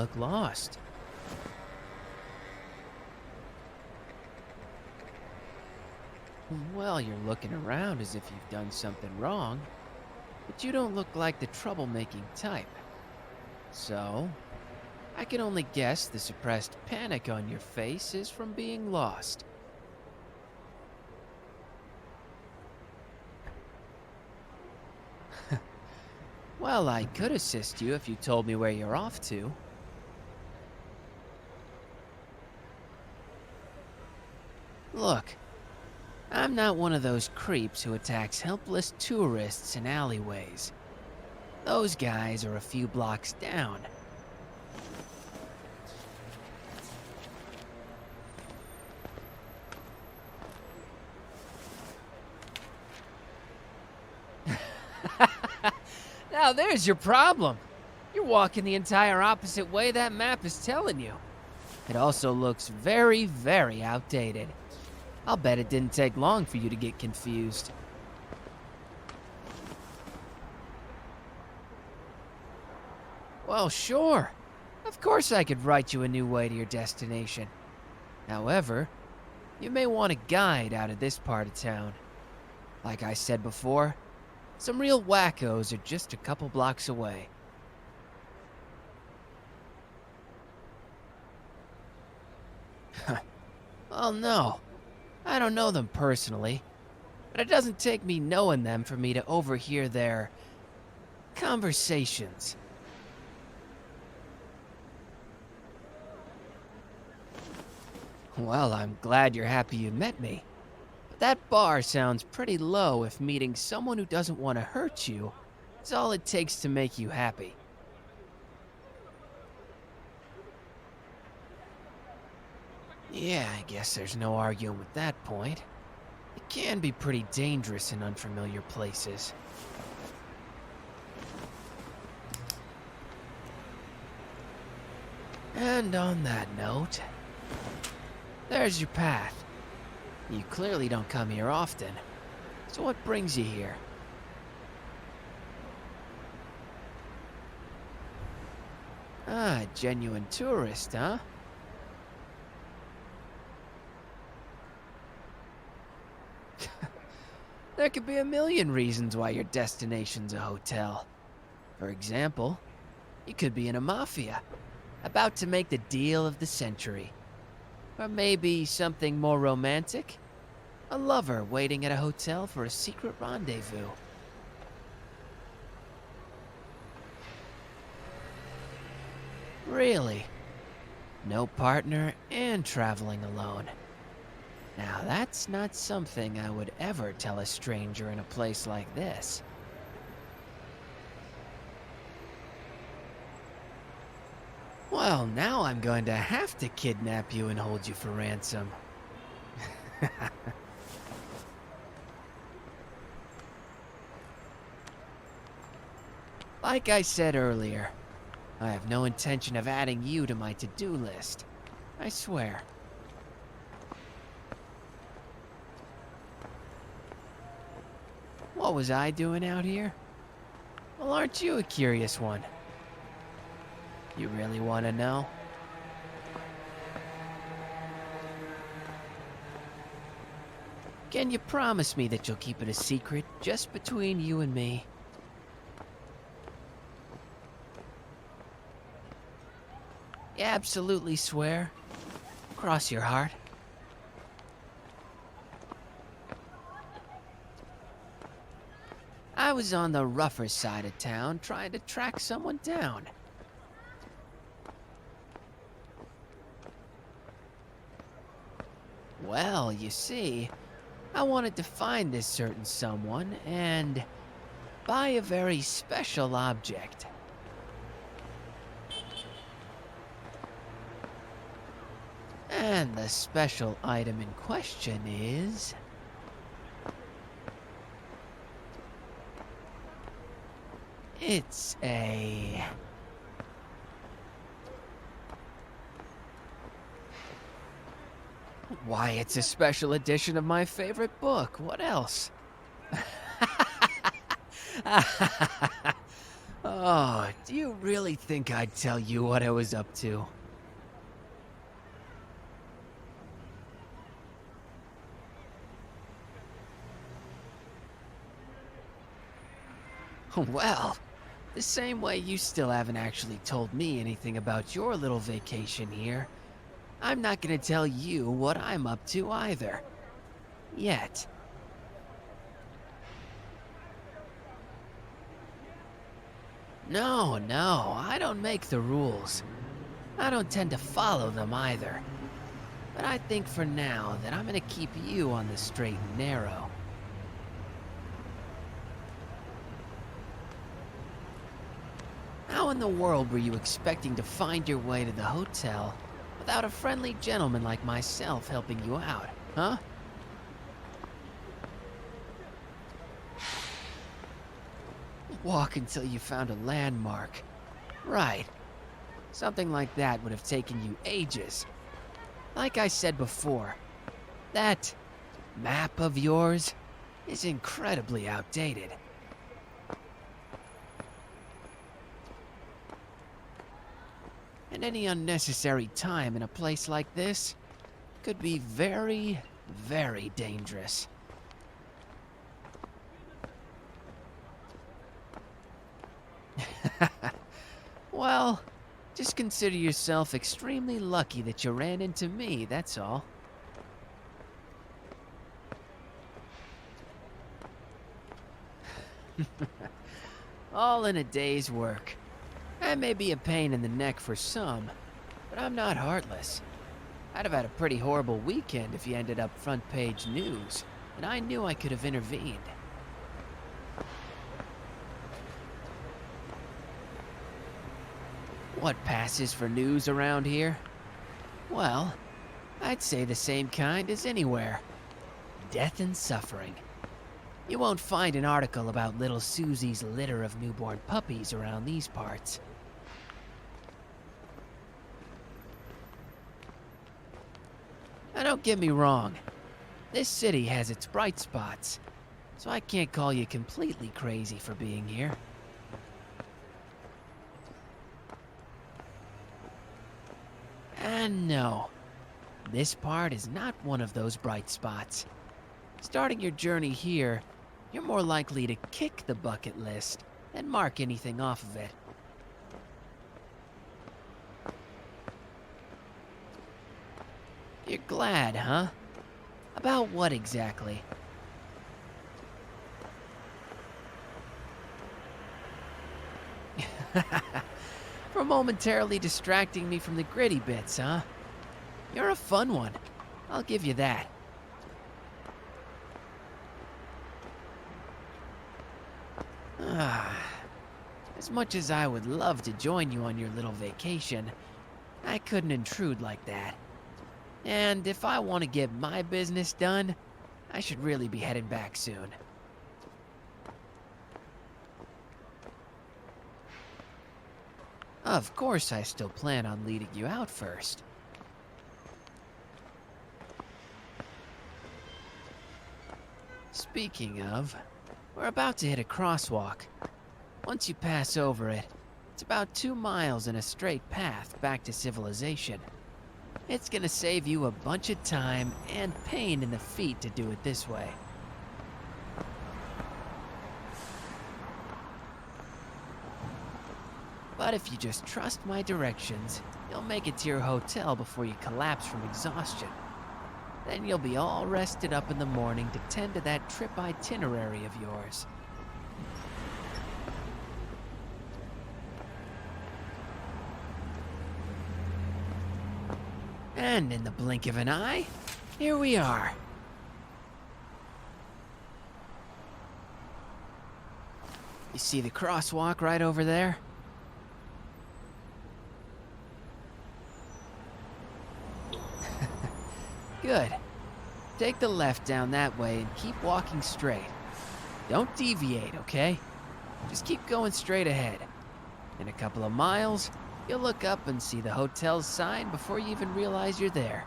look lost. Well, you're looking around as if you've done something wrong, but you don't look like the troublemaking type. So, I can only guess the suppressed panic on your face is from being lost. Well, I could assist you if you told me where you're off to. Look, I'm not one of those creeps who attacks helpless tourists in alleyways. Those guys are a few blocks down. Now there's your problem. You're walking the entire opposite way that map is telling you. It also looks very, very outdated. I'll bet it didn't take long for you to get confused. Well, sure. Of course I could write you a new way to your destination. However, you may want a guide out of this part of town. Like I said before, some real wackos are just a couple blocks away. Well, no. I don't know them personally, but it doesn't take me knowing them for me to overhear their conversations. Well, I'm glad you're happy you met me. But that bar sounds pretty low if meeting someone who doesn't want to hurt you is all it takes to make you happy. Yeah, I guess there's no arguing with that point. It can be pretty dangerous in unfamiliar places. And on that note, there's your path. You clearly don't come here often. So what brings you here? Ah, a genuine tourist, huh? There could be a million reasons why your destination's a hotel. For example, you could be in a mafia, about to make the deal of the century. Or maybe something more romantic? A lover waiting at a hotel for a secret rendezvous. Really? No partner and traveling alone. Now that's not something I would ever tell a stranger in a place like this. Well, now I'm going to have to kidnap you and hold you for ransom. Like I said earlier, I have no intention of adding you to my to-do list. I swear. What was I doing out here? Well, aren't you a curious one? You really want to know? Can you promise me that you'll keep it a secret just between you and me? You absolutely swear? Cross your heart. I was on the rougher side of town trying to track someone down. Well, you see, I wanted to find this certain someone and buy a very special object. And the special item in question is... it's a... Why, it's a special edition of my favorite book. What else? Oh, do you really think I'd tell you what I was up to? Well, the same way you still haven't actually told me anything about your little vacation here, I'm not gonna tell you what I'm up to either. Yet. No, I don't make the rules. I don't tend to follow them either. But I think for now that I'm gonna keep you on the straight and narrow. How in the world were you expecting to find your way to the hotel without a friendly gentleman like myself helping you out, huh? Walk until you found a landmark. Right. Something like that would have taken you ages. Like I said before, that map of yours is incredibly outdated. And any unnecessary time in a place like this could be very, very dangerous. Well, just consider yourself extremely lucky that you ran into me, that's all. All in a day's work. I may be a pain in the neck for some, but I'm not heartless. I'd have had a pretty horrible weekend if you ended up front page news, and I knew I could have intervened. What passes for news around here? Well, I'd say the same kind as anywhere. Death and suffering. You won't find an article about little Susie's litter of newborn puppies around these parts. Now don't get me wrong. This city has its bright spots, so I can't call you completely crazy for being here. And no, this part is not one of those bright spots. Starting your journey here, you're more likely to kick the bucket list than mark anything off of it. You're glad, huh? About what exactly? For momentarily distracting me from the gritty bits, huh? You're a fun one. I'll give you that. As much as I would love to join you on your little vacation, I couldn't intrude like that. And if I want to get my business done, I should really be heading back soon. Of course, I still plan on leading you out first. Speaking of, we're about to hit a crosswalk. Once you pass over it, it's about 2 miles in a straight path back to civilization. It's gonna save you a bunch of time and pain in the feet to do it this way. But if you just trust my directions, you'll make it to your hotel before you collapse from exhaustion. Then you'll be all rested up in the morning to tend to that trip itinerary of yours. And in the blink of an eye, here we are. You see the crosswalk right over there? Good. Take the left down that way and keep walking straight. Don't deviate, okay? Just keep going straight ahead. In a couple of miles, you'll look up and see the hotel's sign before you even realize you're there.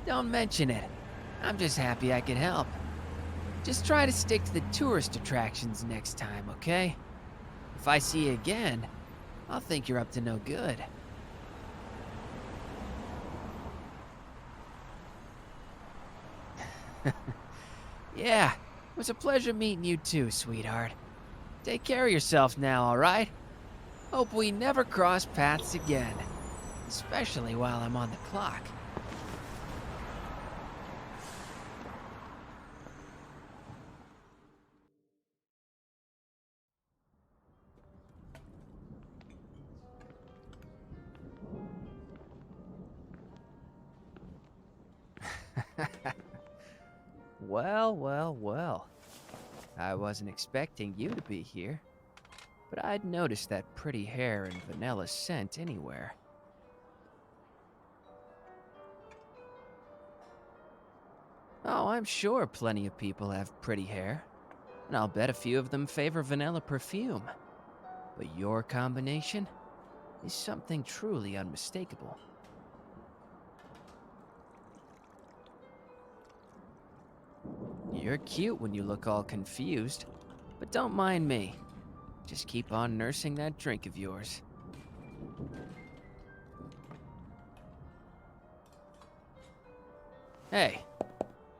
Don't mention it. I'm just happy I could help. Just try to stick to the tourist attractions next time, okay? If I see you again, I'll think you're up to no good. Yeah, it was a pleasure meeting you too, sweetheart. Take care of yourself now, alright? Hope we never cross paths again. Especially while I'm on the clock. Well, well, well. I wasn't expecting you to be here, but I'd noticed that pretty hair and vanilla scent anywhere. Oh, I'm sure plenty of people have pretty hair, and I'll bet a few of them favor vanilla perfume. But your combination is something truly unmistakable. You're cute when you look all confused, but don't mind me. Just keep on nursing that drink of yours. Hey,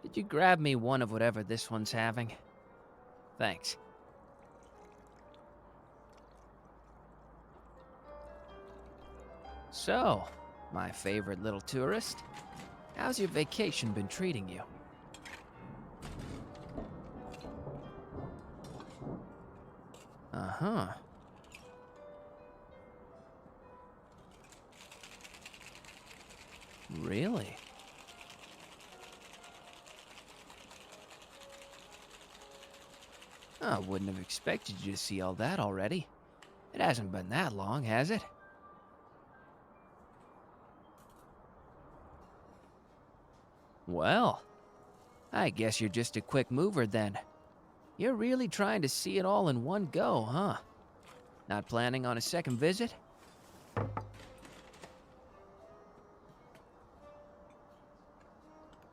did you grab me one of whatever this one's having? Thanks. So, my favorite little tourist, how's your vacation been treating you? Uh-huh. Really? I wouldn't have expected you to see all that already. It hasn't been that long, has it? Well, I guess you're just a quick mover then. You're really trying to see it all in one go, huh? Not planning on a second visit?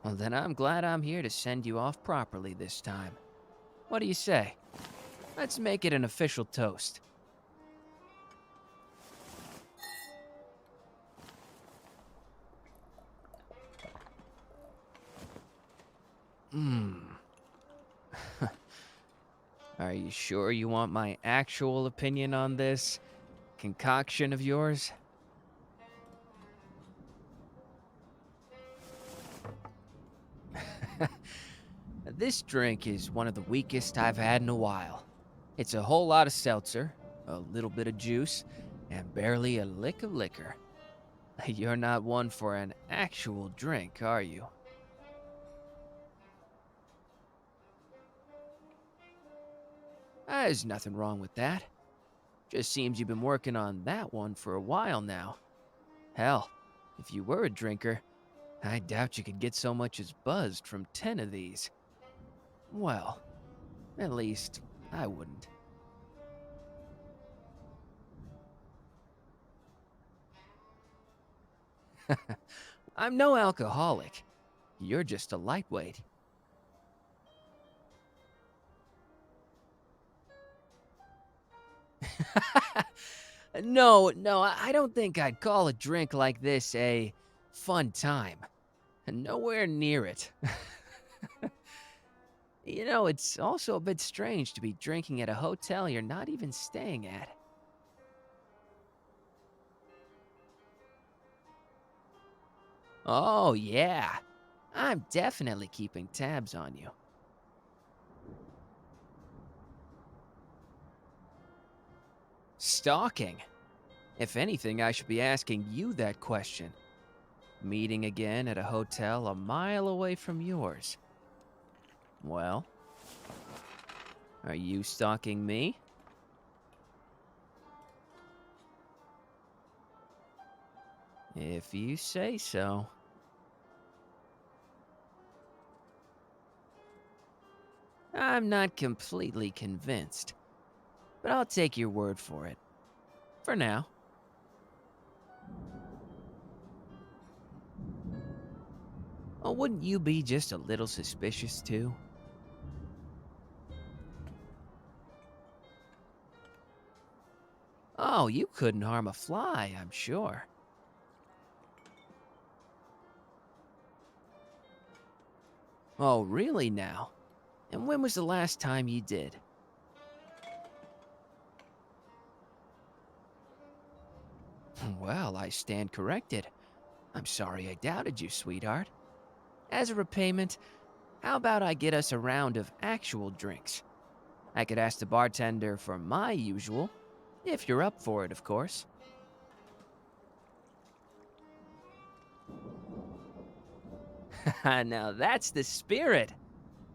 Well, then I'm glad I'm here to send you off properly this time. What do you say? Let's make it an official toast. Are you sure you want my actual opinion on this concoction of yours? This drink is one of the weakest I've had in a while. It's a whole lot of seltzer, a little bit of juice, and barely a lick of liquor. You're not one for an actual drink, are you? There's nothing wrong with that. Just seems you've been working on that one for a while now. Hell, if you were a drinker, I doubt you could get so much as buzzed from 10 of these. Well, at least I wouldn't. I'm no alcoholic. You're just a lightweight. No, I don't think I'd call a drink like this a fun time. Nowhere near it. You know, it's also a bit strange to be drinking at a hotel you're not even staying at. Oh, yeah. I'm definitely keeping tabs on you. Stalking? If anything, I should be asking you that question. Meeting again at a hotel a mile away from yours. Well, are you stalking me? If you say so. I'm not completely convinced, but I'll take your word for it. For now. Well, wouldn't you be just a little suspicious too? Oh, you couldn't harm a fly, I'm sure. Oh, really now? And when was the last time you did? Well, I stand corrected. I'm sorry I doubted you, sweetheart. As a repayment, how about I get us a round of actual drinks? I could ask the bartender for my usual, if you're up for it, of course. Now that's the spirit.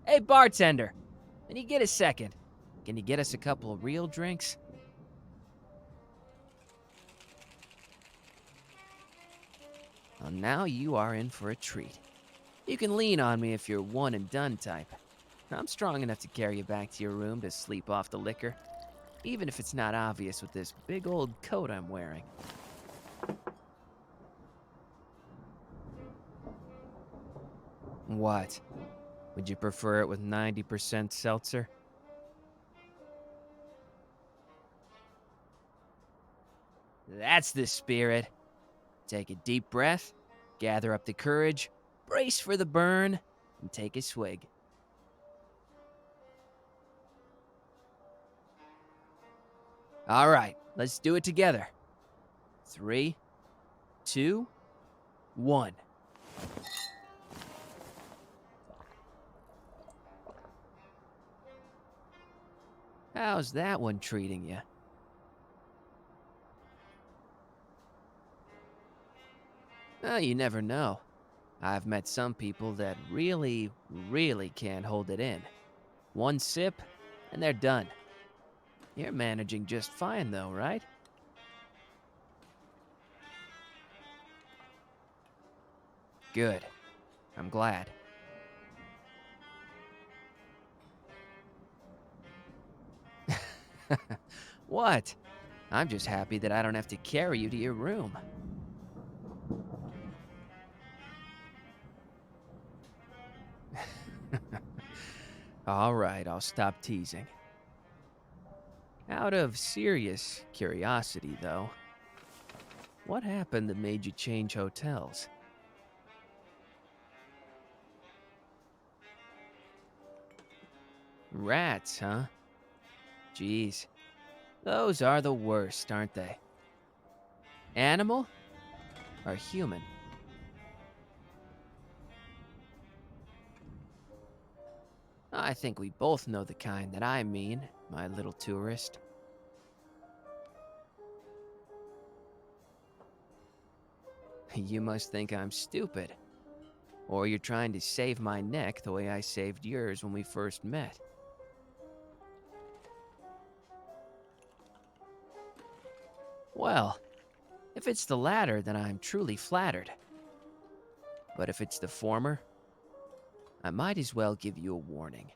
Hey, bartender, when you get a second, can you get us a couple of real drinks? Well, now you are in for a treat. You can lean on me if you're one and done type. I'm strong enough to carry you back to your room to sleep off the liquor, even if it's not obvious with this big old coat I'm wearing. What? Would you prefer it with 90% seltzer? That's the spirit. Take a deep breath, gather up the courage, brace for the burn, and take a swig. All right, let's do it together. 3, 2, 1. How's that one treating you? Well, you never know. I've met some people that really, really can't hold it in. One sip, and they're done. You're managing just fine, though, right? Good. I'm glad. What? I'm just happy that I don't have to carry you to your room. All right, I'll stop teasing. Out of serious curiosity, though, what happened that made you change hotels? Rats, huh? Geez, those are the worst, aren't they? Animal or human? I think we both know the kind that I mean, my little tourist. You must think I'm stupid. Or you're trying to save my neck the way I saved yours when we first met. Well, if it's the latter, then I'm truly flattered. But if it's the former, I might as well give you a warning.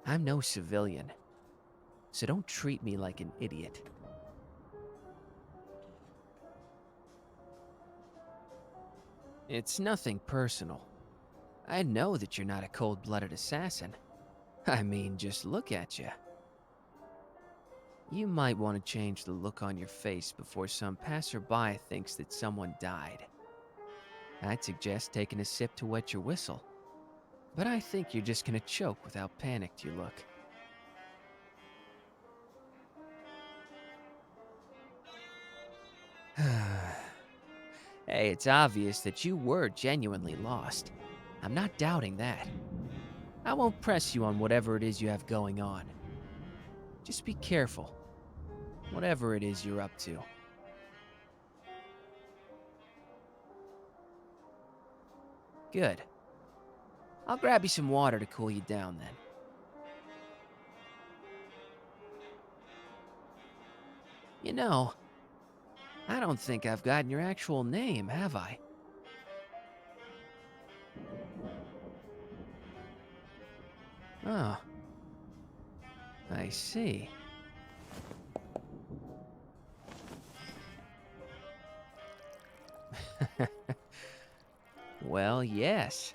I'm no civilian, so don't treat me like an idiot. It's nothing personal. I know that you're not a cold-blooded assassin. I mean, just look at you. You might want to change the look on your face before some passerby thinks that someone died. I'd suggest taking a sip to wet your whistle. But I think you're just gonna choke with how panicked you look. Hey, it's obvious that you were genuinely lost. I'm not doubting that. I won't press you on whatever it is you have going on. Just be careful, whatever it is you're up to. Good. I'll grab you some water to cool you down then. You know, I don't think I've gotten your actual name, have I? Oh, I see. Well, yes.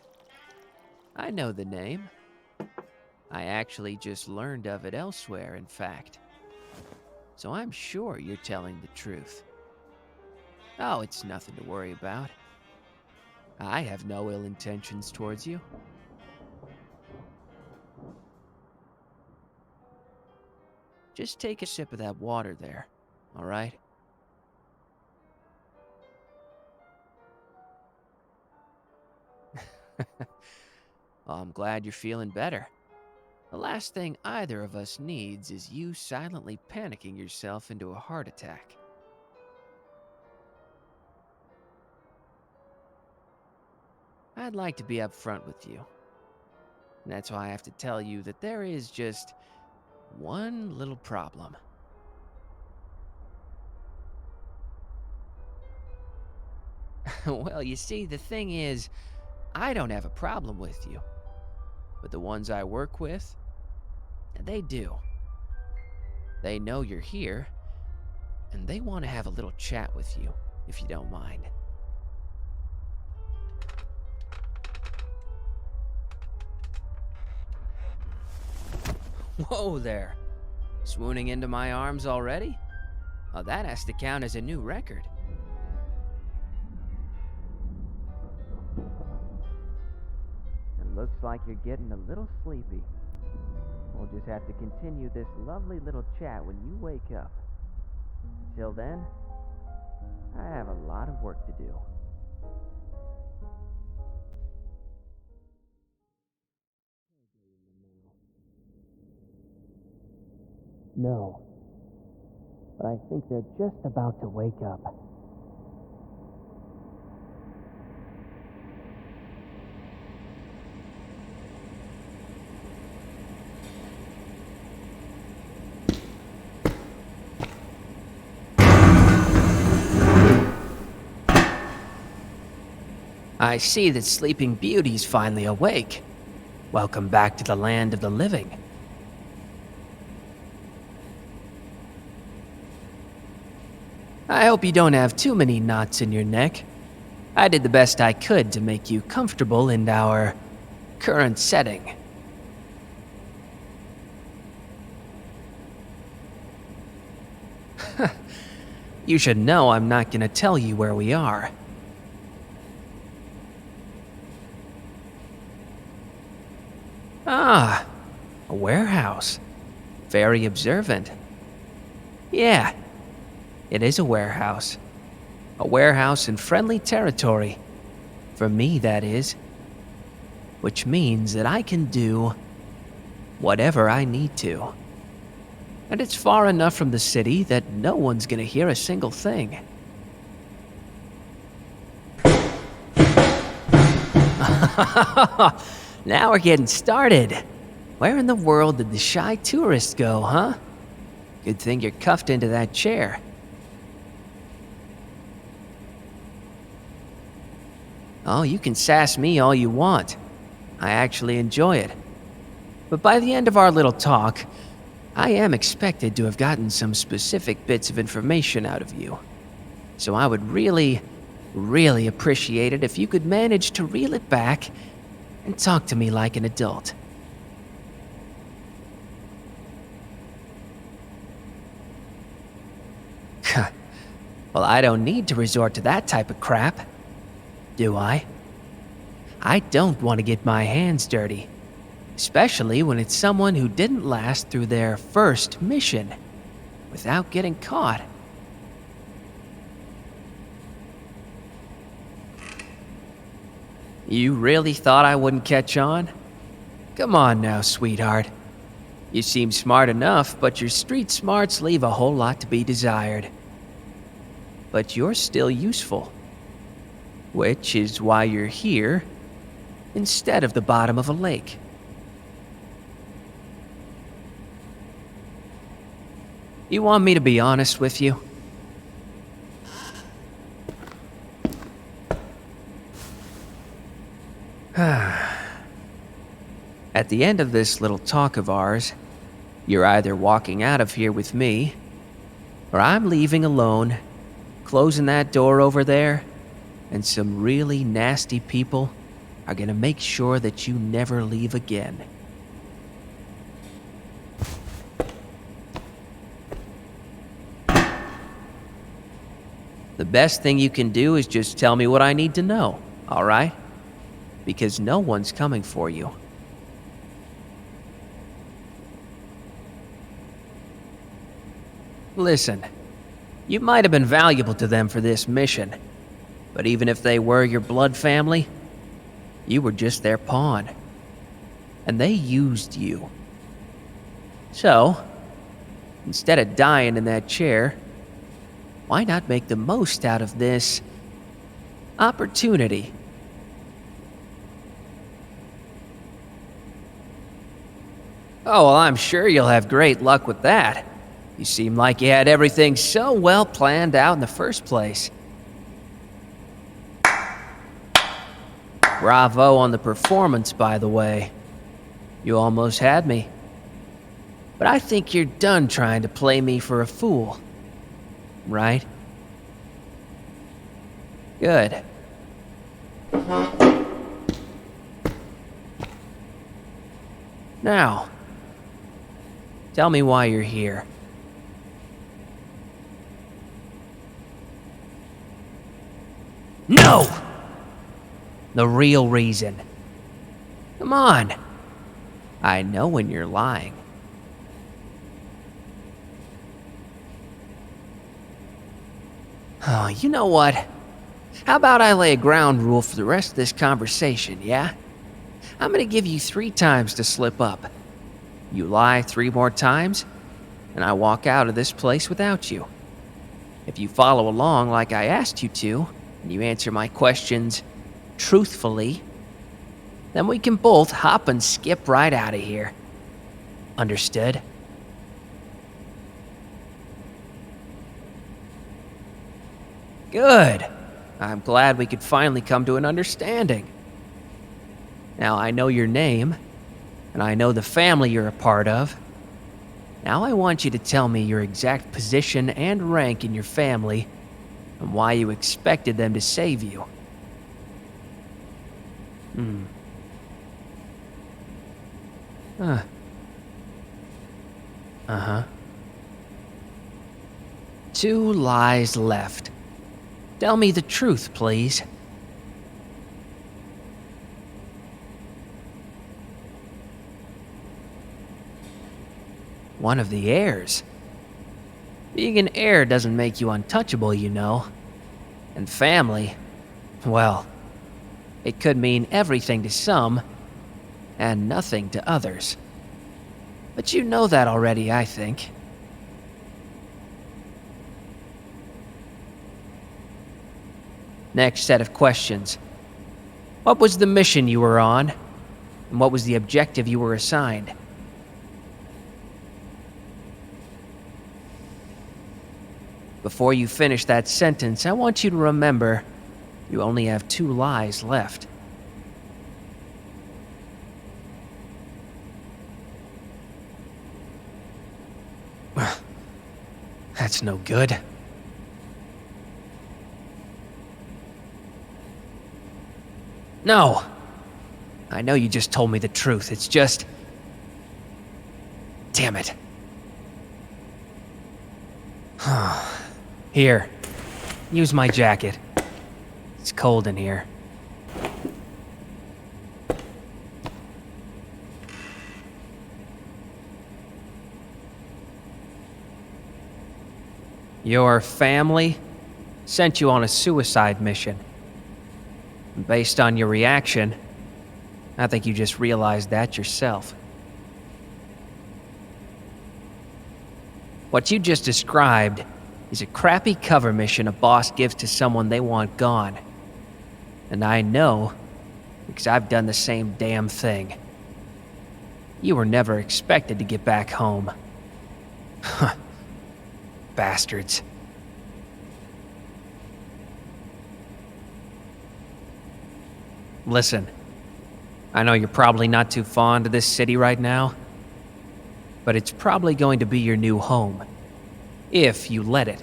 I know the name. I actually just learned of it elsewhere, in fact. So I'm sure you're telling the truth. Oh, it's nothing to worry about. I have no ill intentions towards you. Just take a sip of that water there, all right? Well, I'm glad you're feeling better. The last thing either of us needs is you silently panicking yourself into a heart attack. I'd like to be upfront with you. And that's why I have to tell you that there is just one little problem. Well, you see, the thing is, I don't have a problem with you. But the ones I work with, they do. They know you're here, and they want to have a little chat with you, if you don't mind. Whoa there. Swooning into my arms already? Oh, that has to count as a new record. It looks like you're getting a little sleepy. We'll just have to continue this lovely little chat when you wake up. Till then, I have a lot of work to do. No, but I think they're just about to wake up. I see that Sleeping Beauty's finally awake. Welcome back to the land of the living. I hope you don't have too many knots in your neck. I did the best I could to make you comfortable in our current setting. You should know I'm not gonna tell you where we are. Ah, a warehouse. Very observant. Yeah, it is a warehouse. A warehouse in friendly territory. For me, that is. Which means that I can do whatever I need to. And it's far enough from the city that no one's gonna hear a single thing. Now we're getting started. Where in the world did the shy tourist go, huh? Good thing you're cuffed into that chair. Oh, you can sass me all you want. I actually enjoy it. But by the end of our little talk, I am expected to have gotten some specific bits of information out of you. So I would really appreciate it if you could manage to reel it back and talk to me like an adult. Well, I don't need to resort to that type of crap, do I? I don't want to get my hands dirty, especially when it's someone who didn't last through their first mission without getting caught. You really thought I wouldn't catch on? Come on now, sweetheart. You seem smart enough, but your street smarts leave a whole lot to be desired. But you're still useful. Which is why you're here instead of the bottom of a lake. You want me to be honest with you? At the end of this little talk of ours, you're either walking out of here with me, or I'm leaving alone, closing that door over there, and some really nasty people are gonna make sure that you never leave again. The best thing you can do is just tell me what I need to know, all right? Because no one's coming for you. Listen, you might have been valuable to them for this mission, but even if they were your blood family, you were just their pawn. And they used you. So, instead of dying in that chair, why not make the most out of this opportunity? Oh, well, I'm sure you'll have great luck with that. You seem like you had everything so well planned out in the first place. Bravo on the performance, by the way. You almost had me. But I think you're done trying to play me for a fool. Right? Good. Now, tell me why you're here. No! The real reason. Come on. I know when you're lying. Oh, you know what? How about I lay a ground rule for the rest of this conversation, yeah? I'm gonna give you 3 times to slip up. You lie 3 more times, and I walk out of this place without you. If you follow along like I asked you to, and you answer my questions truthfully, then we can both hop and skip right out of here. Understood? Good. I'm glad we could finally come to an understanding. Now I know your name, and I know the family you're a part of. Now I want you to tell me your exact position and rank in your family, and why you expected them to save you. Uh-huh. 2 lies left. Tell me the truth, please. One of the heirs. Being an heir doesn't make you untouchable, you know. And family, well, it could mean everything to some, and nothing to others. But you know that already, I think. Next set of questions. What was the mission you were on? And what was the objective you were assigned? Before you finish that sentence, I want you to remember you only have 2 lies left. That's no good. No! I know you just told me the truth, it's just... Damn it. Here, use my jacket. It's cold in here. Your family sent you on a suicide mission. And based on your reaction, I think you just realized that yourself. What you just described is a crappy cover mission a boss gives to someone they want gone. And I know, because I've done the same damn thing. You were never expected to get back home. Huh. Bastards. Listen, I know you're probably not too fond of this city right now, but it's probably going to be your new home, if you let it.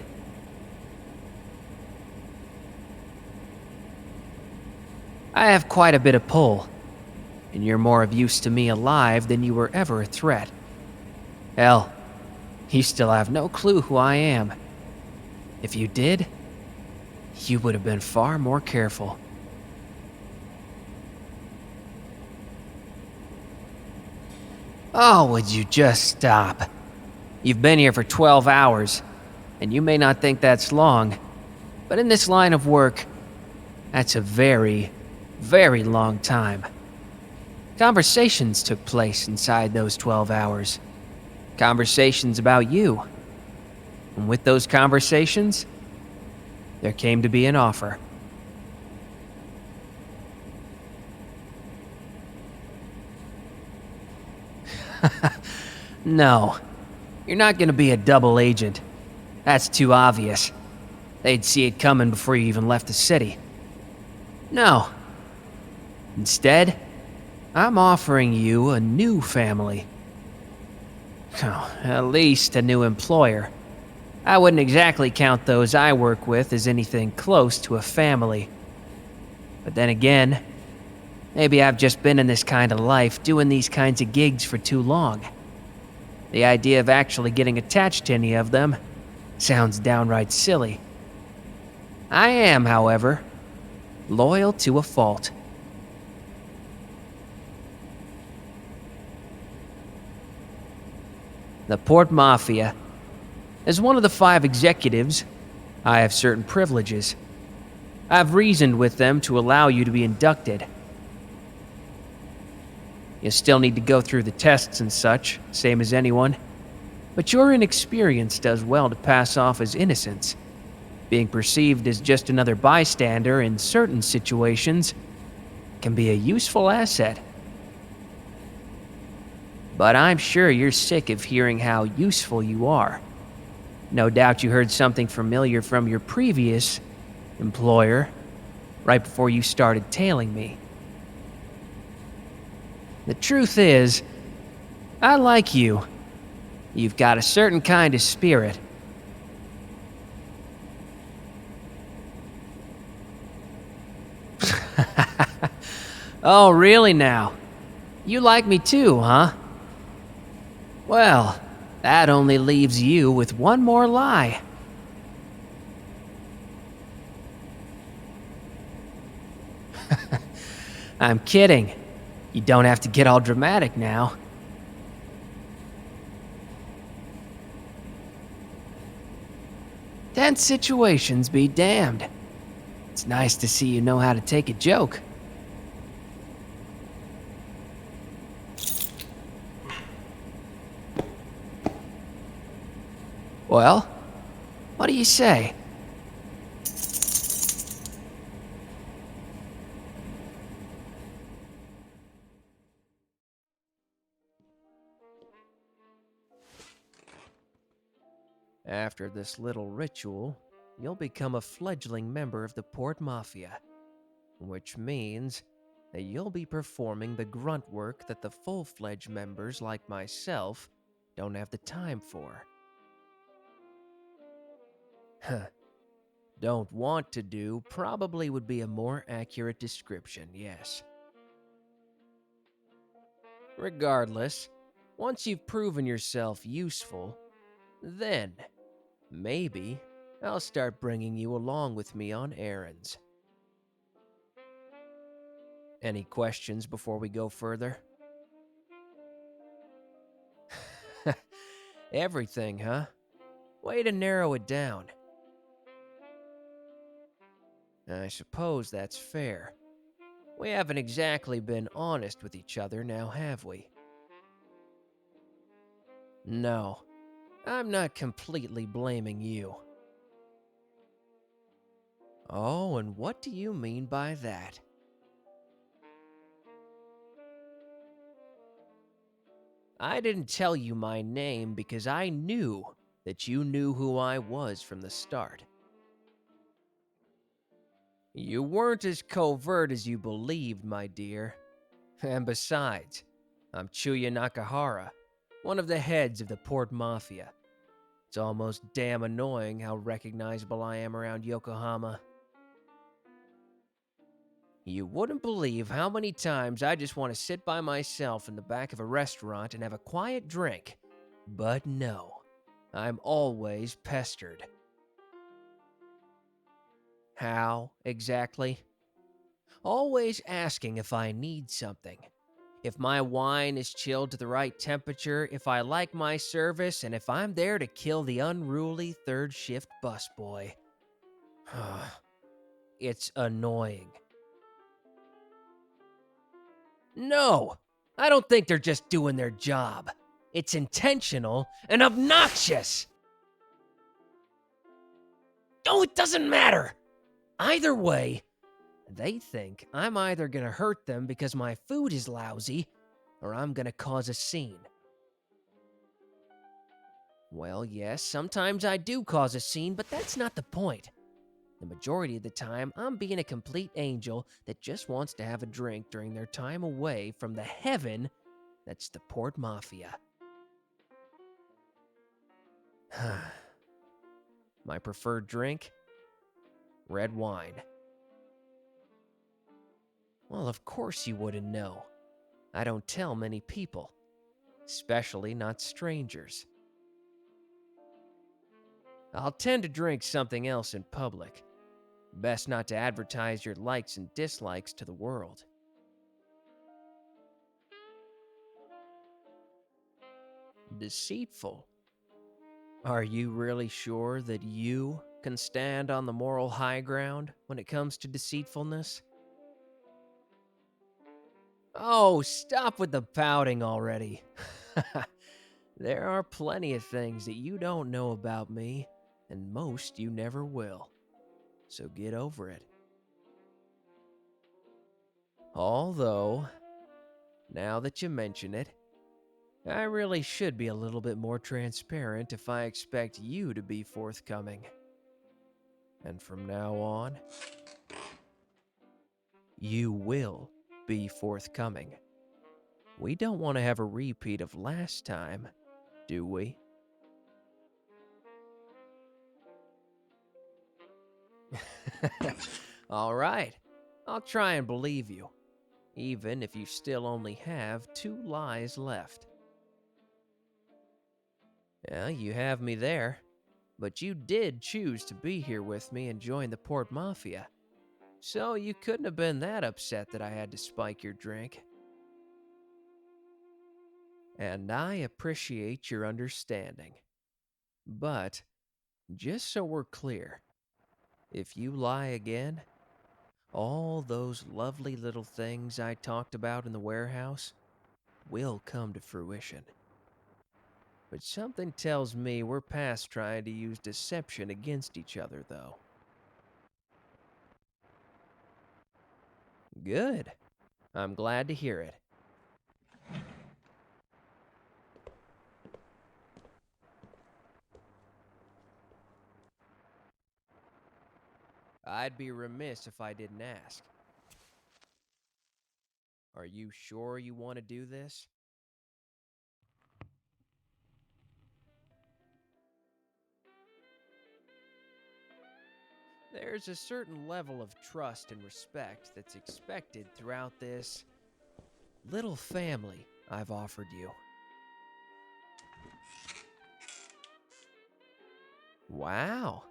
I have quite a bit of pull, and you're more of use to me alive than you were ever a threat. Hell, you still have no clue who I am. If you did, you would have been far more careful. Oh, would you just stop? You've been here for 12 hours, and you may not think that's long, but in this line of work, that's a very, very long time. Conversations took place inside those 12 hours. Conversations about you. And with those conversations, there came to be an offer. No, you're not gonna be a double agent. That's too obvious. They'd see it coming before you even left the city. No. Instead, I'm offering you a new family. Oh, at least a new employer. I wouldn't exactly count those I work with as anything close to a family. But then again, maybe I've just been in this kind of life doing these kinds of gigs for too long. The idea of actually getting attached to any of them sounds downright silly. I am, however, loyal to a fault. The Port Mafia. As one of the 5 executives, I have certain privileges. I've reasoned with them to allow you to be inducted. You still need to go through the tests and such, same as anyone, but your inexperience does well to pass off as innocence. Being perceived as just another bystander in certain situations can be a useful asset. But I'm sure you're sick of hearing how useful you are. No doubt you heard something familiar from your previous employer right before you started tailing me. The truth is, I like you. You've got a certain kind of spirit. Oh, really now? You like me too, huh? Well, that only leaves you with one more lie. I'm kidding. You don't have to get all dramatic now. Tense situations be damned. It's nice to see you know how to take a joke. Well, what do you say? After this little ritual, you'll become a fledgling member of the Port Mafia, which means that you'll be performing the grunt work that the full-fledged members like myself don't have the time for. Huh. Don't want to do probably would be a more accurate description, yes. Regardless, once you've proven yourself useful, then maybe I'll start bringing you along with me on errands. Any questions before we go further? Everything, huh? Way to narrow it down. I suppose that's fair. We haven't exactly been honest with each other now, have we? No, I'm not completely blaming you. Oh, and what do you mean by that? I didn't tell you my name because I knew that you knew who I was from the start. You weren't as covert as you believed, my dear. And besides, I'm Chuuya Nakahara, one of the heads of the Port Mafia. It's almost damn annoying how recognizable I am around Yokohama. You wouldn't believe how many times I just want to sit by myself in the back of a restaurant and have a quiet drink. But no, I'm always pestered. How exactly? Always asking if I need something. If my wine is chilled to the right temperature, if I like my service, and if I'm there to kill the unruly third shift busboy. It's annoying. No, I don't think they're just doing their job. It's intentional and obnoxious. Oh, it doesn't matter. Either way, they think I'm either gonna hurt them because my food is lousy, or I'm gonna cause a scene. Well, yes, sometimes I do cause a scene, but that's not the point. The majority of the time, I'm being a complete angel that just wants to have a drink during their time away from the heaven that's the Port Mafia. My preferred drink? Red wine. Well, of course you wouldn't know. I don't tell many people, especially not strangers. I'll tend to drink something else in public. Best not to advertise your likes and dislikes to the world. Deceitful. Are you really sure that you can stand on the moral high ground when it comes to deceitfulness? Oh, stop with the pouting already. There are plenty of things that you don't know about me, and most you never will. So get over it. Although, now that you mention it, I really should be a little bit more transparent if I expect you to be forthcoming. And from now on, you will be forthcoming. We don't want to have a repeat of last time, do we? All right, I'll try and believe you, even if you still only have 2 lies left. Yeah, you have me there, but you did choose to be here with me and join the Port Mafia, so you couldn't have been that upset that I had to spike your drink. And I appreciate your understanding. But, just so we're clear, if you lie again, all those lovely little things I talked about in the warehouse will come to fruition. But something tells me we're past trying to use deception against each other, though. Good. I'm glad to hear it. I'd be remiss if I didn't ask. Are you sure you want to do this? There's a certain level of trust and respect that's expected throughout this little family I've offered you. Wow.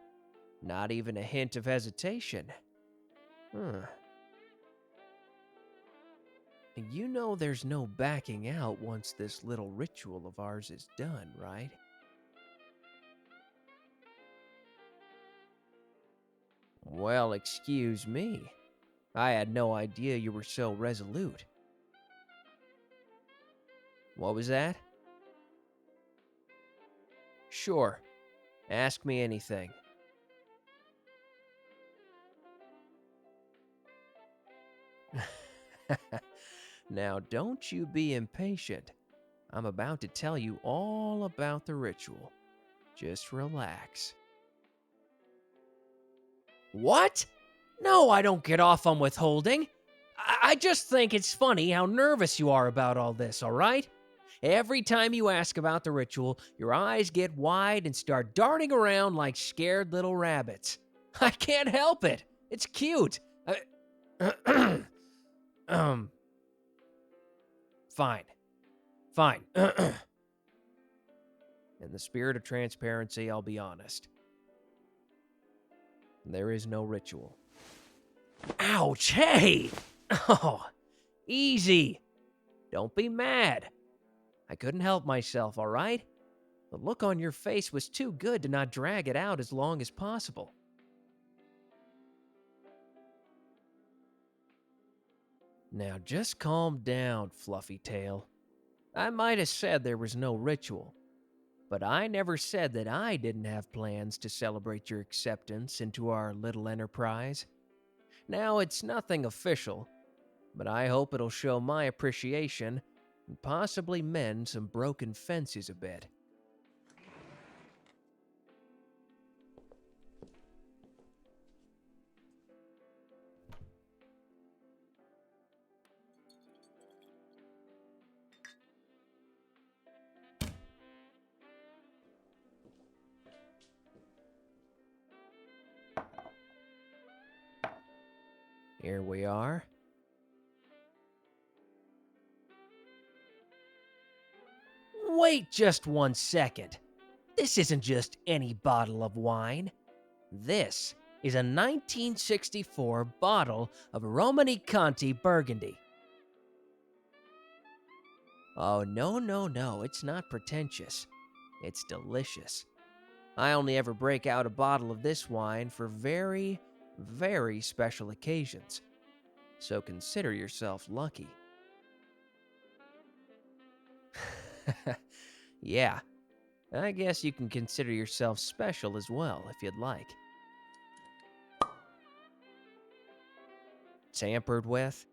Not even a hint of hesitation. You know there's no backing out once this little ritual of ours is done, right? Well, excuse me. I had no idea you were so resolute. What was that? Sure. Ask me anything. Now, don't you be impatient. I'm about to tell you all about the ritual. Just relax. What? No, I don't get off on withholding. I just think it's funny how nervous you are about all this, all right? Every time you ask about the ritual, your eyes get wide and start darting around like scared little rabbits. I can't help it. It's cute. um, fine. Fine. In the spirit of transparency, I'll be honest. There is no ritual. Ouch! Hey! Oh, easy. Don't be mad. I couldn't help myself, all right? The look on your face was too good to not drag it out as long as possible. Now just calm down, Fluffy Tail. I might have said there was no ritual, but I never said that I didn't have plans to celebrate your acceptance into our little enterprise. Now, it's nothing official, but I hope it'll show my appreciation and possibly mend some broken fences a bit. Here we are. Wait just 1 second. This isn't just any bottle of wine. This is a 1964 bottle of Romanée-Conti Burgundy. Oh, no, no, no, it's not pretentious. It's delicious. I only ever break out a bottle of this wine for very, very special occasions. So consider yourself lucky. Yeah, I guess you can consider yourself special as well if you'd like. Tampered with?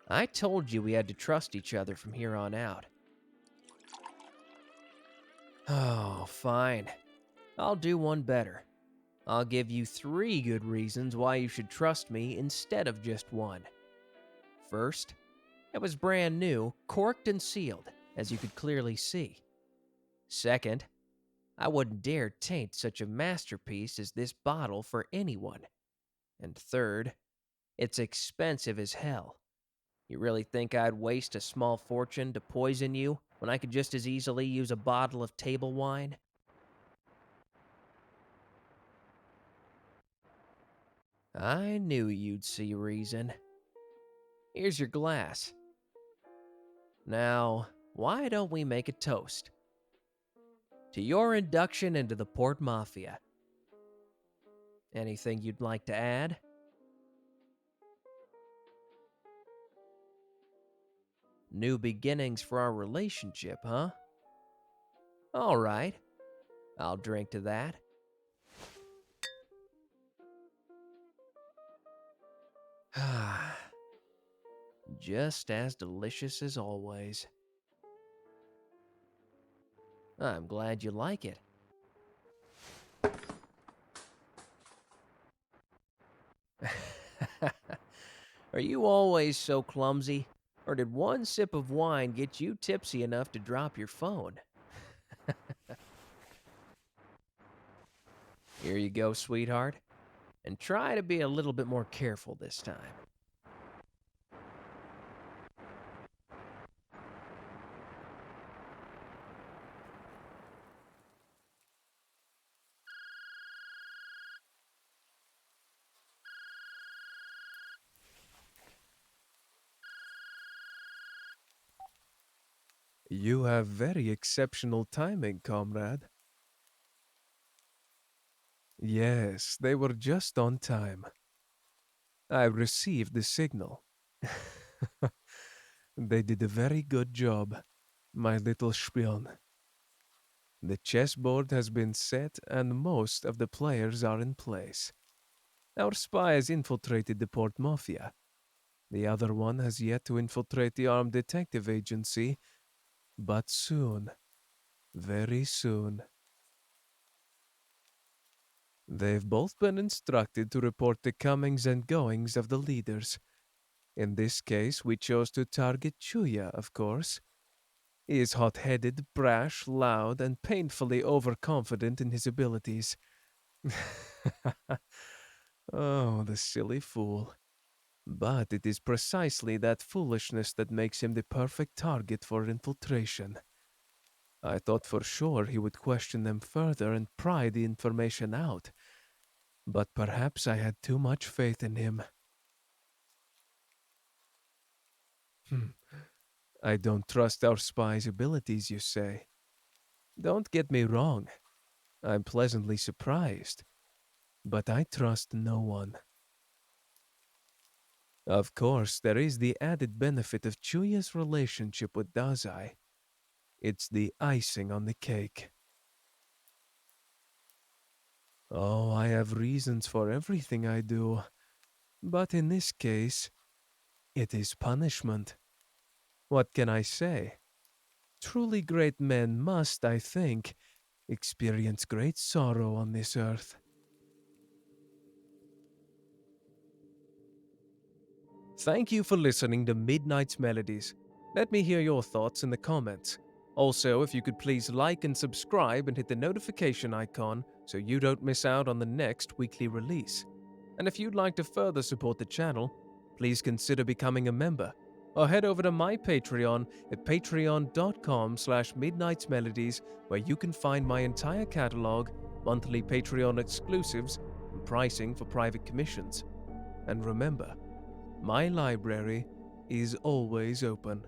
I told you we had to trust each other from here on out. Oh, fine. I'll do one better. I'll give you 3 good reasons why you should trust me instead of just one. First, it was brand new, corked and sealed, as you could clearly see. Second, I wouldn't dare taint such a masterpiece as this bottle for anyone. And third, it's expensive as hell. You really think I'd waste a small fortune to poison you when I could just as easily use a bottle of table wine? I knew you'd see reason. Here's your glass. Now, why don't we make a toast? To your induction into the Port Mafia. Anything you'd like to add? New beginnings for our relationship, huh? All right, I'll drink to that. Just as delicious as always. I'm glad you like it. Are you always so clumsy? Or did one sip of wine get you tipsy enough to drop your phone? Here you go, sweetheart. And try to be a little bit more careful this time. You have very exceptional timing, comrade. Yes, they were just on time. I received the signal. They did a very good job, my little spion. The chessboard has been set and most of the players are in place. Our spy has infiltrated the Port Mafia. The other one has yet to infiltrate the armed detective agency, but soon, very soon. They've both been instructed to report the comings and goings of the leaders. In this case, we chose to target Chuuya, of course. He is hot-headed, brash, loud, and painfully overconfident in his abilities. Oh, the silly fool. But it is precisely that foolishness that makes him the perfect target for infiltration. I thought for sure he would question them further and pry the information out, but perhaps I had too much faith in him. Hmm. I don't trust our spy's abilities, you say. Don't get me wrong. I'm pleasantly surprised, but I trust no one. Of course, there is the added benefit of Chuuya's relationship with Dazai. It's the icing on the cake. Oh, I have reasons for everything I do, but in this case, it is punishment. What can I say? Truly great men must, I think, experience great sorrow on this earth. Thank you for listening to Midnight's Melodies. Let me hear your thoughts in the comments. Also, if you could please like and subscribe and hit the notification icon so you don't miss out on the next weekly release. And if you'd like to further support the channel, please consider becoming a member or head over to my Patreon at patreon.com/midnightsmelodies, where you can find my entire catalog, monthly Patreon exclusives, and pricing for private commissions. And remember, my library is always open.